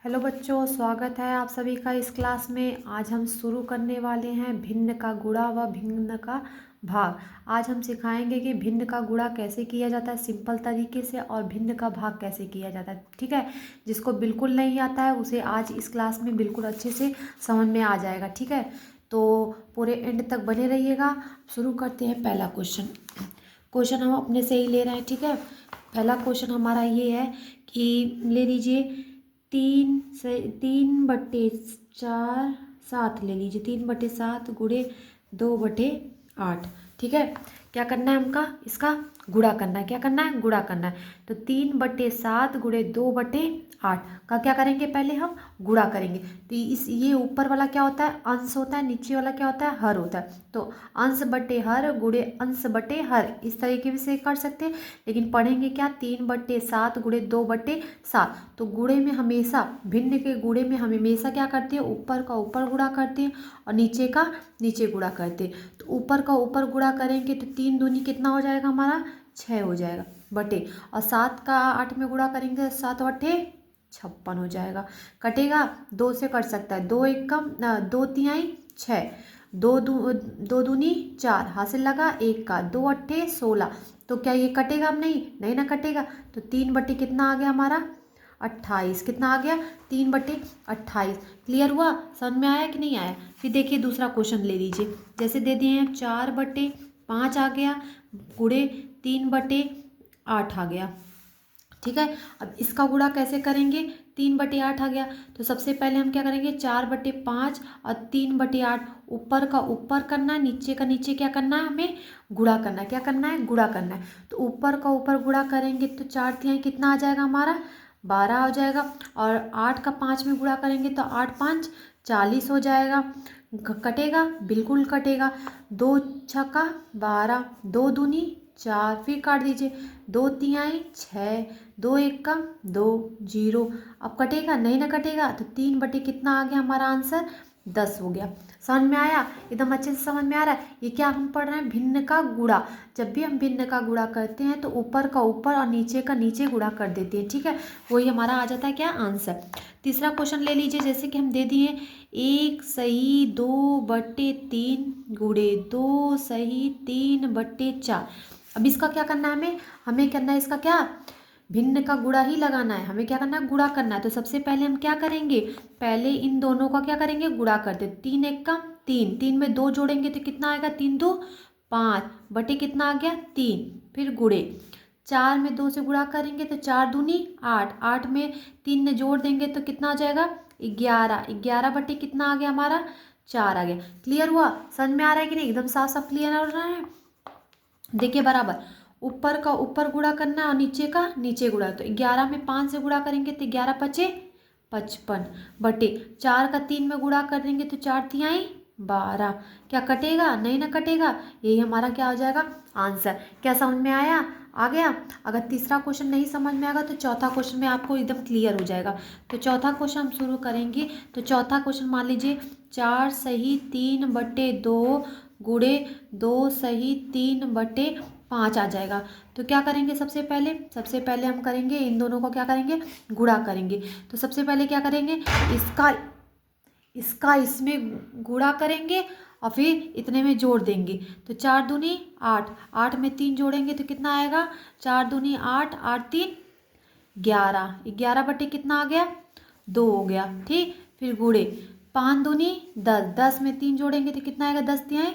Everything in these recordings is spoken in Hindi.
हेलो बच्चों, स्वागत है आप सभी का इस क्लास में। आज हम शुरू करने वाले हैं भिन्न का गुणा व भिन्न का भाग। आज हम सिखाएंगे कि भिन्न का गुणा कैसे किया जाता है सिंपल तरीके से, और भिन्न का भाग कैसे किया जाता है। ठीक है, जिसको बिल्कुल नहीं आता है उसे आज इस क्लास में बिल्कुल अच्छे से समझ में आ जाएगा। ठीक है, तो पूरे एंड तक बने रहिएगा। शुरू करते हैं पहला क्वेश्चन। क्वेश्चन हम अपने से ही ले रहे हैं। ठीक है, पहला क्वेश्चन हमारा ये है कि ले लीजिए 3/4 7 ले लीजिए। 3/7 गुणे 2/8। ठीक है, क्या करना है हमका, इसका गुणा करना है। क्या करना है, गुणा करना है। तो 3/7 गुणे 2/8 का क्या करेंगे, पहले हम गुणा करेंगे। तो ये ऊपर वाला क्या होता है, अंश होता है, नीचे वाला क्या होता है, हर होता है। तो अंश बटे हर गुणे अंश बटे हर, इस तरीके से कर सकते हैं। लेकिन पढ़ेंगे क्या, 3/7 गुणे 2/7। तो गुणे में हमेशा, भिन्न के गुणे में हम हमेशा क्या करते हैं, ऊपर का ऊपर गुणा करते हैं और नीचे का नीचे गुणा करते हैं। तो ऊपर का ऊपर गुणा करेंगे तो 3 दूनी कितना हो जाएगा हमारा, 6 हो जाएगा बटे, और 7 का 8 में गुणा करेंगे 7/8 56 हो जाएगा। कटेगा, 2 से कट सकता है, 2 एक कम 2 तिहाई 6, 2 दूनी 4, हासिल लगा 1 का, 2 8 16। तो क्या ये कटेगा, अब नहीं नहीं ना कटेगा। तो 3 बटे कितना आ गया हमारा, 28। कितना आ गया, 3/28। क्लियर हुआ, समझ में आया कि नहीं आया। फिर देखिए दूसरा क्वेश्चन ले लीजिए। जैसे दे दिए हैं 4/5 आ गया गुणे 3/8 आ गया। ठीक है, अब इसका गुणा कैसे करेंगे, 3/8 आ गया। तो सबसे पहले हम क्या करेंगे, 4/5 और 3/8 ऊपर का ऊपर करना है, नीचे का नीचे क्या करना है, हमें गुणा करना है। क्या करना है, गुणा करना है। तो ऊपर का ऊपर गुणा करेंगे तो 4 तिहाई कितना आ जाएगा हमारा, 12 हो जाएगा। और 8 का 5 में गुणा करेंगे तो 8 5 40 हो जाएगा। कटेगा, बिल्कुल कटेगा। 2 छक्का 12, 2 दूनी 4, फिर काट दीजिए, 2 तिहाई 6, 2 एक कम 2 0। अब कटेगा, नहीं ना कटेगा। तो 3 बटे कितना आ गया हमारा आंसर, 10 हो गया। समझ में आया, एकदम अच्छे से समझ में आ रहा है। ये क्या हम पढ़ रहे हैं, भिन्न का गुणा। जब भी हम भिन्न का गुणा करते हैं तो ऊपर का ऊपर और नीचे का नीचे गुणा कर देते हैं। ठीक है, वही हमारा आ जाता है क्या, आंसर। तीसरा क्वेश्चन ले लीजिए। जैसे कि हम दे दिए 1 सही 2/3 गुणे 2 सही 3/4। अब इसका क्या करना है, हमें करना है इसका क्या, भिन्न का गुणा ही लगाना है। हमें क्या करना है, गुणा करना है। तो सबसे पहले हम क्या करेंगे, पहले इन दोनों का क्या करेंगे, गुणा करते। 3 एक का 3, 3 में 2 जोड़ेंगे तो कितना आएगा, 3 2 5 बटे कितना आ गया 3, फिर गुणे। 4 में 2 से गुणा करेंगे तो 4 दूनी 8, 8 में 3 में जोड़ देंगे तो कितना आ जाएगा 11, 11 बटे कितना आ गया हमारा 4 आ गया। क्लियर हुआ, समझ में आ रहा है कि नहीं, एकदम साफ साफ क्लियर हो रहा है। देखिए बराबर, ऊपर का ऊपर गुणा करना है और नीचे का नीचे गुणा। तो 11 में 5 से गुणा करेंगे तो 11 पचे 55 बटे 4 का 3 में गुणा करेंगे तो 4 तिहाई 12। क्या कटेगा, नहीं ना कटेगा। यही हमारा क्या हो जाएगा, आंसर। क्या समझ में आया, आ गया। अगर तीसरा क्वेश्चन नहीं समझ में आएगा तो चौथा क्वेश्चन में आपको एकदम क्लियर हो जाएगा। तो चौथा क्वेश्चन हम शुरू करेंगे। तो चौथा क्वेश्चन मान लीजिए 4 सही 3/2 गुणे 2 सही 3/5 आ जाएगा। तो क्या करेंगे, सबसे पहले हम करेंगे इन दोनों को क्या करेंगे, गुणा करेंगे। तो सबसे पहले क्या करेंगे, इसका इसमें गुणा करेंगे और फिर इतने में जोड़ देंगे। तो 4 दूनी 8, 8 में 3 जोड़ेंगे तो कितना आएगा, 4 दूनी 8, 8 3 11, 11 बटे कितना आ गया 2 हो गया। ठीक, फिर गुणे 5 दूनी 10, 10 में 3 जोड़ेंगे तो कितना आएगा, 10 तिहाई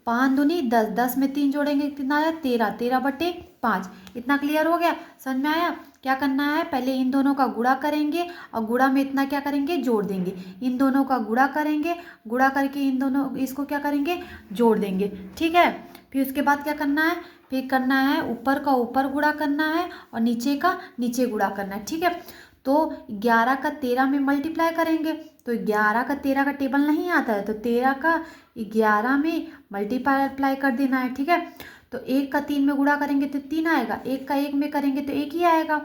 5 दूनी 10, 10 में 3 जोड़ेंगे कितना आया 13, 13/5। इतना क्लियर हो गया, समझ में आया। क्या करना है, पहले इन दोनों का गुणा करेंगे और गुणा में इतना क्या करेंगे, जोड़ देंगे। इन दोनों का गुणा करेंगे, गुणा करके इन दोनों इसको क्या करेंगे, जोड़ देंगे। ठीक है, फिर उसके बाद क्या करना है, फिर करना है ऊपर का ऊपर गुणा करना है और नीचे का नीचे गुणा करना है। ठीक है, तो 11 का 13 में मल्टीप्लाई करेंगे। तो 11 का 13 का टेबल नहीं आता है, तो 13 का 11 में मल्टीप्लाई कर देना है। ठीक है, तो 1 का 3 में गुणा करेंगे तो 3 आएगा, 1 का 1 में करेंगे तो 1 ही आएगा।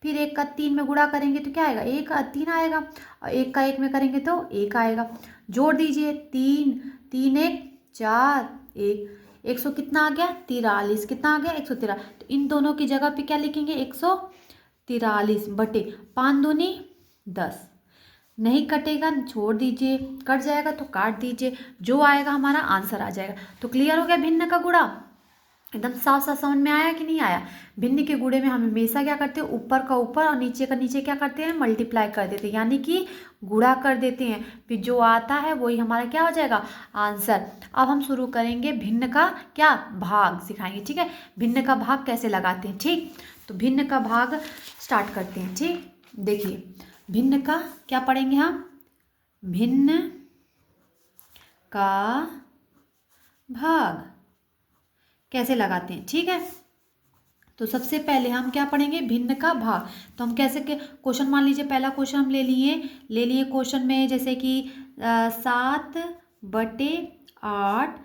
फिर 1 का 3 में गुणा करेंगे तो क्या आएगा, 1 का 3 आएगा, और 1 का 1 में करेंगे तो 1 आएगा। जोड़ दीजिए, 3 3 1 4 1, 100 कितना आ गया 43, कितना आ गया 113। तो इन दोनों की जगह पे क्या लिखेंगे, 143 बटे 5 दूनी 10, नहीं कटेगा छोड़ दीजिए, कट जाएगा तो काट दीजिए, जो आएगा हमारा आंसर आ जाएगा। तो क्लियर हो गया भिन्न का गुणा, एकदम साफ साफ समझ में आया कि नहीं आया। भिन्न के गुणे में हम हमेशा क्या करते हैं, ऊपर का ऊपर और नीचे का नीचे क्या करते हैं, मल्टीप्लाई कर देते हैं, यानी कि गुणा कर देते हैं। फिर जो आता है वही हमारा क्या हो जाएगा, आंसर। अब हम शुरू करेंगे भिन्न का क्या भाग सिखाएंगे, ठीक है। भिन्न का भाग कैसे लगाते हैं, ठीक। तो भिन्न का भाग स्टार्ट करते हैं, ठीक। देखिए भिन्न का क्या पढ़ेंगे हम, भिन्न का भाग कैसे लगाते हैं, ठीक है। तो सबसे पहले हम क्या पढ़ेंगे, भिन्न का भाग। तो हम कैसे के क्वेश्चन, मान लीजिए पहला क्वेश्चन हम ले लिए क्वेश्चन में, जैसे कि 7/8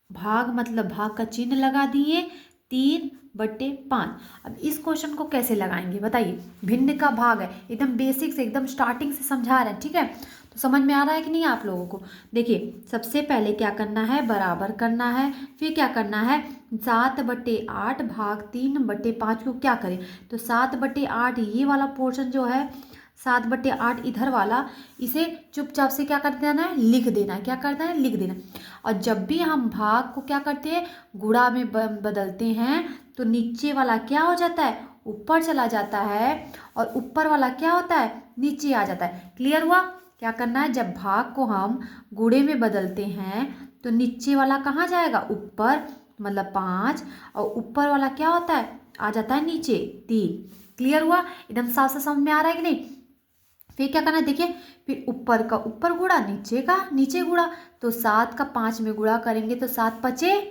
भाग मतलब भाग का चिन्ह लगा दिए 3/5। अब इस क्वेश्चन को कैसे लगाएंगे बताइए, भिन्न का भाग है, एकदम बेसिक से एकदम स्टार्टिंग से समझा रहे हैं, ठीक है। तो समझ में आ रहा है कि नहीं आप लोगों को। देखिए सबसे पहले क्या करना है, बराबर करना है, फिर क्या करना है, 7/8 भाग 3/5 को क्या करें, तो 7/8 ये वाला पोर्शन जो है, 7/8 इधर वाला, इसे चुपचाप से क्या कर देना है, लिख देना है। क्या करना है, लिख देना। और जब भी हम भाग को क्या करते हैं, गुणा में बदलते हैं, तो नीचे वाला क्या हो जाता है, ऊपर चला जाता है, और ऊपर वाला क्या होता है, नीचे आ जाता है। क्लियर हुआ। क्या करना है, जब भाग को हम गुणे में बदलते हैं तो नीचे वाला कहाँ जाएगा, ऊपर, मतलब 5, और ऊपर वाला क्या होता है, आ जाता है नीचे 3। क्लियर हुआ, एकदम साफ साफ समझ में आ रहा है कि नहीं। फिर क्या करना है, देखिए फिर ऊपर का ऊपर गुणा, नीचे का नीचे गुणा। तो 7 का 5 में गुणा करेंगे तो 7×5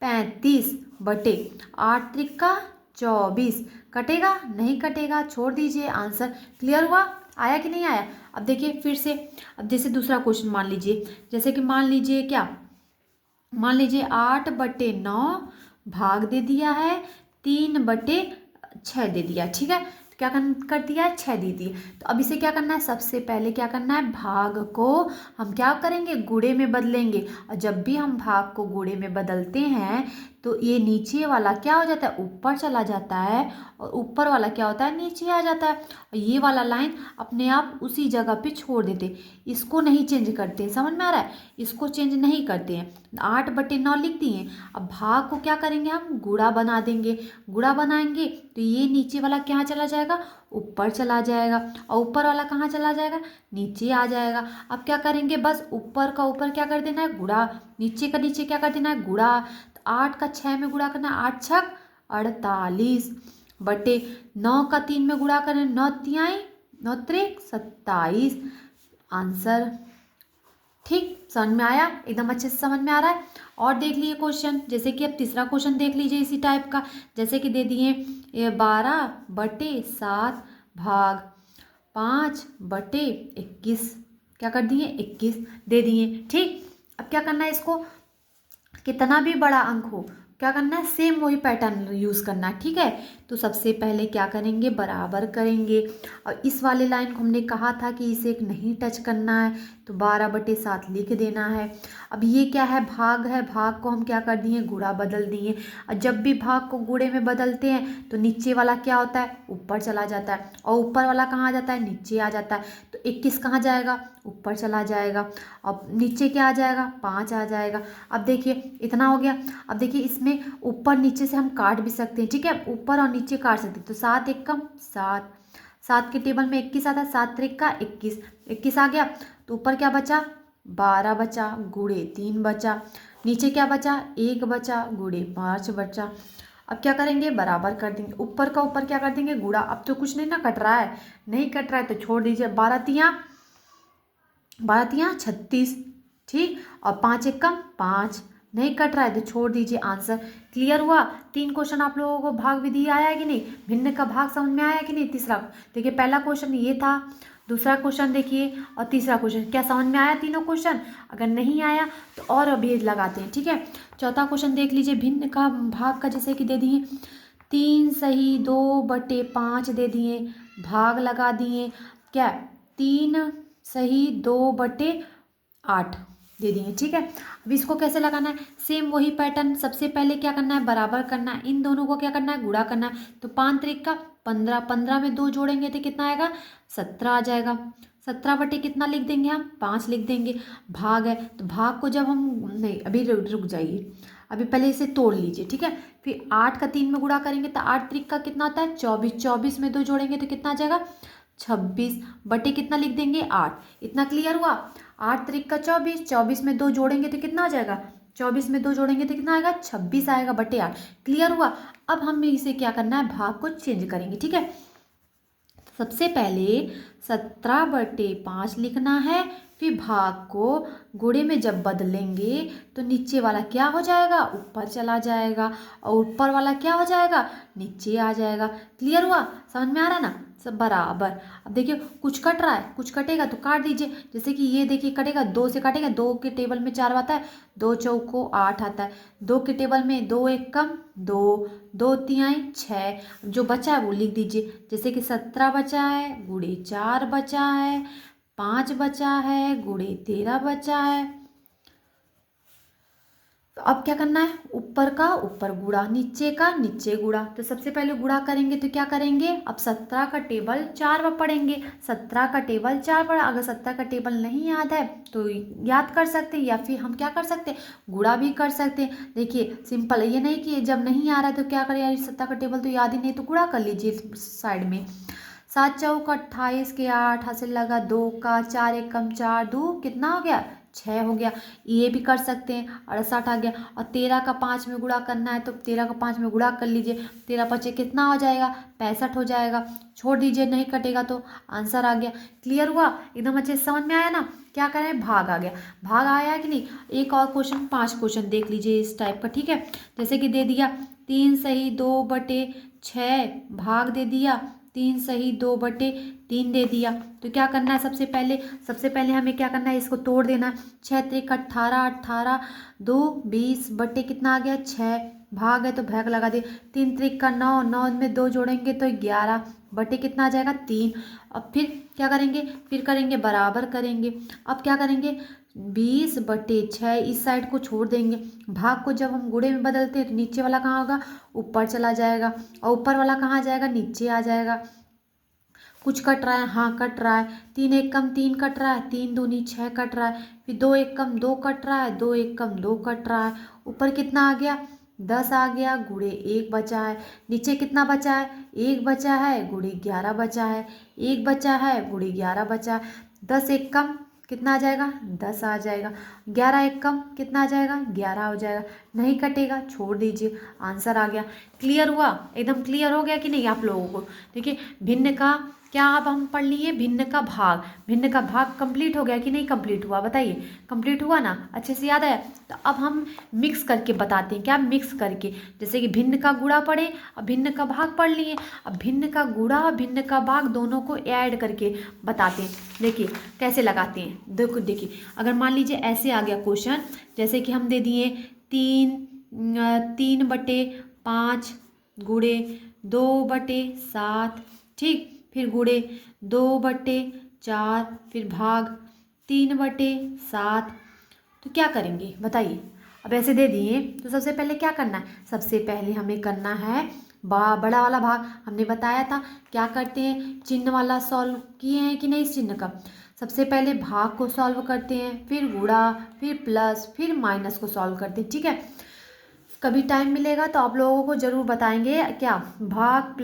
= 35 बटे 8×3 = 24। कटेगा नहीं कटेगा, छोड़ दीजिए, आंसर। क्लियर हुआ, आया कि नहीं आया। अब देखिए फिर से, अब जैसे दूसरा क्वेश्चन मान लीजिए, जैसे कि मान लीजिए क्या, मान लीजिए 8/9 भाग दे दिया है 3/6 दे दिया, ठीक है। तो क्या कर दिया है, 6 दे दिए। तो अब इसे क्या करना है, सबसे पहले क्या करना है, भाग को हम क्या करेंगे, गुणे में बदलेंगे। और जब भी हम भाग को गुणे में बदलते हैं तो ये नीचे वाला क्या हो जाता है, ऊपर चला जाता है, और ऊपर वाला क्या होता है, नीचे आ जाता है। और ये वाला लाइन अपने आप उसी जगह पे छोड़ देते, इसको नहीं चेंज करते। समझ में आ रहा है, इसको चेंज नहीं करते हैं। 8/9 लिख दिए। अब भाग को क्या करेंगे, हम गुणा बना देंगे। गुणा बनाएंगे तो ये नीचे वाला क्या चला जाएगा, ऊपर चला जाएगा, और ऊपर वाला कहाँ चला जाएगा, नीचे आ जाएगा। अब क्या करेंगे, बस ऊपर का ऊपर क्या कर देना है, गुणा, नीचे का नीचे क्या कर देना है, गुणा। 8 का 6 में गुणा करना, 8×6 = 48 बटे 9 का 3 में गुणा करें, 9×3 = 27। आंसर। ठीक, समझ में आया, एकदम अच्छे से समझ में आ रहा है। और देख लीजिए क्वेश्चन, जैसे कि अब तीसरा क्वेश्चन देख लीजिए इसी टाइप का, जैसे कि दे दिए 12/7 भाग 5/21, क्या कर दिए, 21 दे दिए, ठीक। अब क्या करना है, इसको कितना भी बड़ा अंक हो क्या करना है, सेम वही पैटर्न यूज़ करना है, ठीक है। तो सबसे पहले क्या करेंगे, बराबर करेंगे। और इस वाले लाइन को हमने कहा था कि इसे एक नहीं टच करना है, तो 12/7 लिख देना है। अब ये क्या है, भाग है, भाग को हम क्या कर दिए, गुणा बदल दिए। और जब भी भाग को गुणे में बदलते हैं तो नीचे वाला क्या होता है, ऊपर चला जाता है, और ऊपर वाला कहाँ आ जाता है, नीचे आ जाता है। तो 21 कहाँ जाएगा, ऊपर चला जाएगा, अब नीचे क्या आ जाएगा, 5 आ जाएगा। अब देखिए इतना हो गया। अब देखिए इसमें ऊपर नीचे से हम काट भी सकते हैं, ठीक है, ऊपर और नीचे काट सकते हैं। तो 7 एकम 7, 7 के टेबल में 21 आता है, 7×3 = 21 आ गया। तो ऊपर क्या बचा, 12 बचा, गुणे 3 बचा, नीचे क्या बचा, 1 बचा, गुणे 5 बचा। अब क्या करेंगे, बराबर कर देंगे, ऊपर का ऊपर क्या कर देंगे, गुणा। अब तो कुछ नहीं ना कट रहा है, नहीं कट रहा है तो छोड़ दीजिए। 12×3 = 36, ठीक। और 5 एकम 5, नहीं कट रहा है तो छोड़ दीजिए, आंसर। क्लियर हुआ। 3 क्वेश्चन आप लोगों को भाग विधि आया है कि नहीं, भिन्न का भाग समझ में आया कि नहीं। तीसरा देखिए, पहला क्वेश्चन ये था, दूसरा क्वेश्चन देखिए, और तीसरा क्वेश्चन, क्या समझ में आया तीनों क्वेश्चन। अगर नहीं आया तो और अभी लगाते हैं, ठीक है। चौथा क्वेश्चन देख लीजिए, भिन्न का भाग का, जैसे कि दे दिए 3 सही 2/5 दे दिए, भाग लगा दिए क्या, 3 सही 2/8 दे दिए, ठीक है। अब इसको कैसे लगाना है, सेम वही पैटर्न। सबसे पहले क्या करना है, बराबर करना है, इन दोनों को क्या करना है, गुणा करना है। तो 5×3 = 15, 15 में 2 जोड़ेंगे तो कितना आएगा, 17 आ जाएगा। 17 बटे कितना लिख देंगे हम, 5 लिख देंगे। भाग है तो भाग को जब हम, नहीं अभी रुक जाइए, अभी पहले इसे तोड़ लीजिए, ठीक है। फिर 8 का 3 में गुणा करेंगे तो 8 त्रिक का कितना होता है 24, 24 में 2 जोड़ेंगे तो कितना आ जाएगा 26 बटे कितना लिख देंगे 8। इतना क्लियर हुआ। 8 त्रिक का 24, 24 में 2 जोड़ेंगे तो कितना आ जाएगा 24 में 2 जोड़ेंगे तो कितना आएगा 26 आएगा बटे 8। क्लियर हुआ। अब हमें इसे क्या करना है, भाग को चेंज करेंगे, ठीक है। सबसे पहले 17 बटे 5 लिखना है, फिर भाग को गुणे में जब बदलेंगे तो नीचे वाला क्या हो जाएगा, ऊपर चला जाएगा, और ऊपर वाला क्या हो जाएगा, नीचे आ जाएगा। क्लियर हुआ, समझ में आ रहा है ना, सब बराबर। अब देखिए कुछ कट रहा है, कुछ कटेगा तो काट दीजिए। जैसे कि ये देखिए कटेगा, 2 से काटेगा, 2 के टेबल में 4 आता है, 2 चौको 8 आता है, 2 के टेबल में 2 एक कम 2, 2 तिहाई 6, जो बचा है वो लिख दीजिए। जैसे कि 17 बचा है गुणे 4 बचा है, 5 बचा है गुणे 13 बचा है। तो अब क्या करना है, ऊपर का ऊपर गुणा, नीचे का नीचे गुणा। तो सबसे पहले गुणा करेंगे तो क्या करेंगे, अब 17 का टेबल 4 पर पढ़ेंगे, 17 का टेबल 4 पर। अगर 17 का टेबल नहीं याद है तो याद कर सकते हैं, या फिर हम क्या कर सकते हैं, गुणा भी कर सकते हैं। देखिए सिंपल, ये नहीं कि जब नहीं आ रहा है तो क्या करें यार, 17 का टेबल तो याद ही नहीं, तो गुणा कर लीजिए साइड में। 7 चौक 28 के 8 हासिल लगा 2 का, 4 एक कम 4, 2 कितना हो गया 6 हो गया। ये भी कर सकते हैं, 68 आ गया। और 13 का 5 में गुणा करना है तो 13 का 5 में गुणा कर लीजिए, 13 पचे कितना हो जाएगा 65 हो जाएगा। छोड़ दीजिए, नहीं कटेगा तो आंसर आ गया। क्लियर हुआ, एकदम अच्छे से समझ में आया ना। क्या करें, भाग आ गया, भाग आया है कि नहीं। एक और क्वेश्चन, 5 क्वेश्चन देख लीजिए इस टाइप का, ठीक है। जैसे कि दे दिया 3 सही 2 बटे 6, भाग दे दिया 3 सही 2 बटे 3 दे दिया। तो क्या करना है, सबसे पहले हमें क्या करना है, इसको तोड़ देना है। 6 त्रिक 18, 18 2 20 बटे कितना आ गया 6, भाग है तो भाग लगा दे। 3 त्रिक का 9, 9 में 2 जोड़ेंगे तो 11 बटे कितना आ जाएगा 3। अब फिर क्या करेंगे, फिर करेंगे बराबर करेंगे। अब क्या करेंगे 20 बटे 6, इस साइड को छोड़ देंगे। भाग को जब हम गुणे में बदलते हैं तो नीचे वाला कहाँ होगा, ऊपर चला जाएगा, और ऊपर वाला कहाँ जाएगा, नीचे आ जाएगा। कुछ कट रहा है, हाँ कट रहा है, 3 एक कम 3 कट रहा है, 3 दूनी 6 कट रहा है। फिर 2 एक कम 2 कट रहा है, 2 एक कम 2 कट रहा है। ऊपर कितना आ गया 10 आ गया, गुणे 1 बचा है। नीचे कितना बचा है, 1 बचा है गुणे 11 बचा है, 1 बचा है गुणे 11 बचा है। 10 एक कम कितना आ जाएगा 10 आ जाएगा, 11 एक कम कितना आ जाएगा 11 हो जाएगा। नहीं कटेगा, छोड़ दीजिए, आंसर आ गया। क्लियर हुआ, एकदम क्लियर हो गया कि नहीं आप लोगों को। देखिए भिन्न का क्या, अब हम पढ़ लिए भिन्न का भाग, भिन्न का भाग कंप्लीट हो गया कि नहीं कंप्लीट हुआ, बताइए कंप्लीट हुआ ना, अच्छे से याद है। तो अब हम मिक्स करके बताते हैं, क्या मिक्स करके, जैसे कि भिन्न का गुणा पढ़े और भिन्न का भाग पढ़ लिए। अब भिन्न का गुणा और भिन्न का भाग दोनों को ऐड करके बताते हैं। देखिए कैसे लगाते हैं, देखो देखिए, अगर मान लीजिए ऐसे आ गया क्वेश्चन, जैसे कि हम दे दिए 3 बटे 5 गुणे 2 बटे 7, ठीक, फिर गुणे 2 बटे 4, फिर भाग 3 बटे 7। तो क्या करेंगे बताइए। अब ऐसे दे दिए तो सबसे पहले क्या करना है, सबसे पहले हमें करना है बड़ा वाला भाग। हमने बताया था क्या करते हैं, चिन्ह वाला सॉल्व किए हैं कि नहीं, इस चिन्ह का। सबसे पहले भाग को सॉल्व करते हैं, फिर गुणा, फिर प्लस, फिर माइनस को सॉल्व करते हैं, ठीक है। कभी टाइम मिलेगा तो आप लोगों को ज़रूर बताएंगे क्या भाग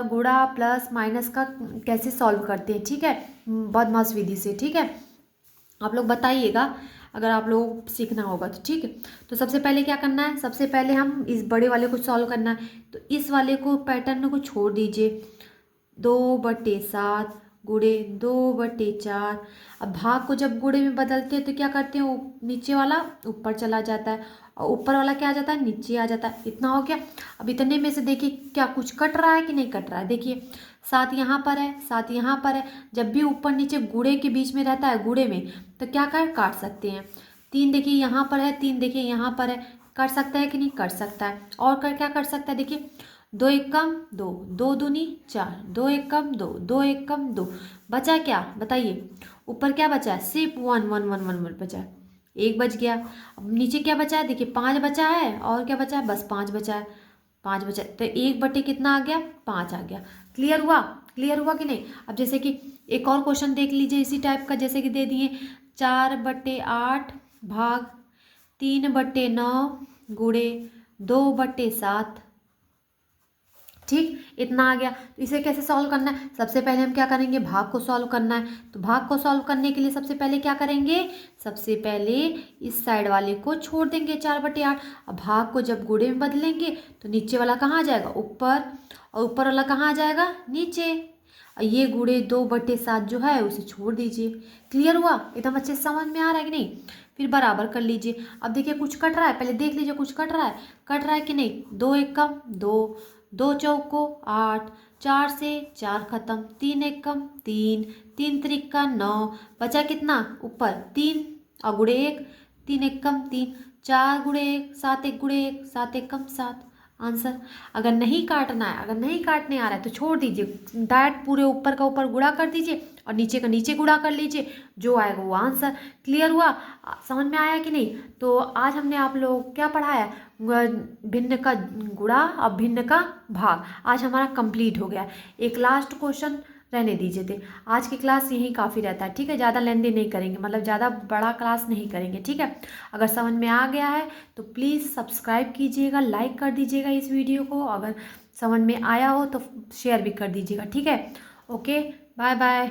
गुणा प्लस माइनस का कैसे सॉल्व करते हैं, ठीक है, बदमाश विधि से, ठीक है। आप लोग बताइएगा अगर आप लोगों को सीखना होगा तो, ठीक है। तो सबसे पहले क्या करना है, सबसे पहले हम इस बड़े वाले को सॉल्व करना है। तो इस वाले को पैटर्न को छोड़ दीजिए, 2 बटे 7 गुणे 2 बटे 4। अब भाग को जब गुणे में बदलते हैं तो क्या करते हैं, नीचे वाला ऊपर चला जाता है और ऊपर वाला क्या आ जाता है, नीचे आ जाता है। इतना हो गया। अब इतने में से देखिए क्या कुछ कट रहा है कि नहीं कट रहा है, देखिए 7 यहाँ पर है, 7 यहाँ पर है। जब भी ऊपर नीचे गुणे के बीच में रहता है, गुणे में, तो क्या कर काट सकते हैं। 3 देखिए यहाँ पर है, 3 देखिए यहाँ पर है, कर सकता है कि नहीं कर सकता है। और क्या कर सकता है, देखिए 2 एक कम 2, 2 दूनी 4, 2 एक कम 2, 2 एक कम 2, बचा क्या बताइए, ऊपर क्या बचा है, सिर्फ 1 1 1 1 1 बचा है, 1 बच गया। अब नीचे क्या बचा है, देखिए 5 बचा है, और क्या बचा है, बस 5 बचा है। 5 बचा तो 1/, कितना आ गया 5 आ गया। क्लियर हुआ? क्लियर हुआ कि नहीं? अब जैसे कि एक और क्वेश्चन देख लीजिए इसी टाइप का, जैसे कि दे दिए 4/8 भाग 3/9 गुणे 2/7। ठीक, इतना आ गया। तो इसे कैसे सॉल्व करना है? सबसे पहले हम क्या करेंगे, भाग को सॉल्व करना है। तो भाग को सॉल्व करने के लिए सबसे पहले क्या करेंगे, सबसे पहले इस साइड वाले को छोड़ देंगे 4/8। अब भाग को जब गुणे में बदलेंगे तो नीचे वाला कहाँ आ जाएगा, ऊपर, और ऊपर वाला कहाँ आ जाएगा, नीचे। और ये गुणे 2/7 जो है उसे छोड़ दीजिए। क्लियर हुआ? एकदम अच्छे से समझ में आ रहा है कि नहीं? फिर बराबर कर लीजिए। अब देखिए कुछ कट रहा है, पहले देख लीजिए कुछ कट रहा है कि नहीं। 2 एकम 2, 2 चौको 8, 4 से 4 खत्म, 3 एकम 3, 3 त्रिका 9, बचा कितना ऊपर 3 और गुणे 1, 3 एकम 3, 4 गुणे 1 7, 1 गुणे 1 7 एकम 7। आंसर। अगर नहीं काटना है, अगर नहीं काटने आ रहा है तो छोड़ दीजिए, डायरेक्ट पूरे ऊपर का ऊपर गुणा कर दीजिए और नीचे का नीचे गुणा कर लीजिए, जो आएगा वो आंसर। क्लियर हुआ? समझ में आया कि नहीं? तो आज हमने आप लोगों को क्या पढ़ाया, भिन्न का गुणा और भिन्न का भाग आज हमारा कंप्लीट हो गया। एक लास्ट क्वेश्चन रहने दीजिए थे। आज की क्लास यही काफ़ी रहता है, ठीक है? ज़्यादा लेंदी नहीं करेंगे, मतलब ज़्यादा बड़ा क्लास नहीं करेंगे, ठीक है? अगर समझ में आ गया है तो प्लीज़ सब्सक्राइब कीजिएगा, लाइक कर दीजिएगा इस वीडियो को। अगर समझ में आया हो तो शेयर भी कर दीजिएगा, ठीक है? Okay, bye bye.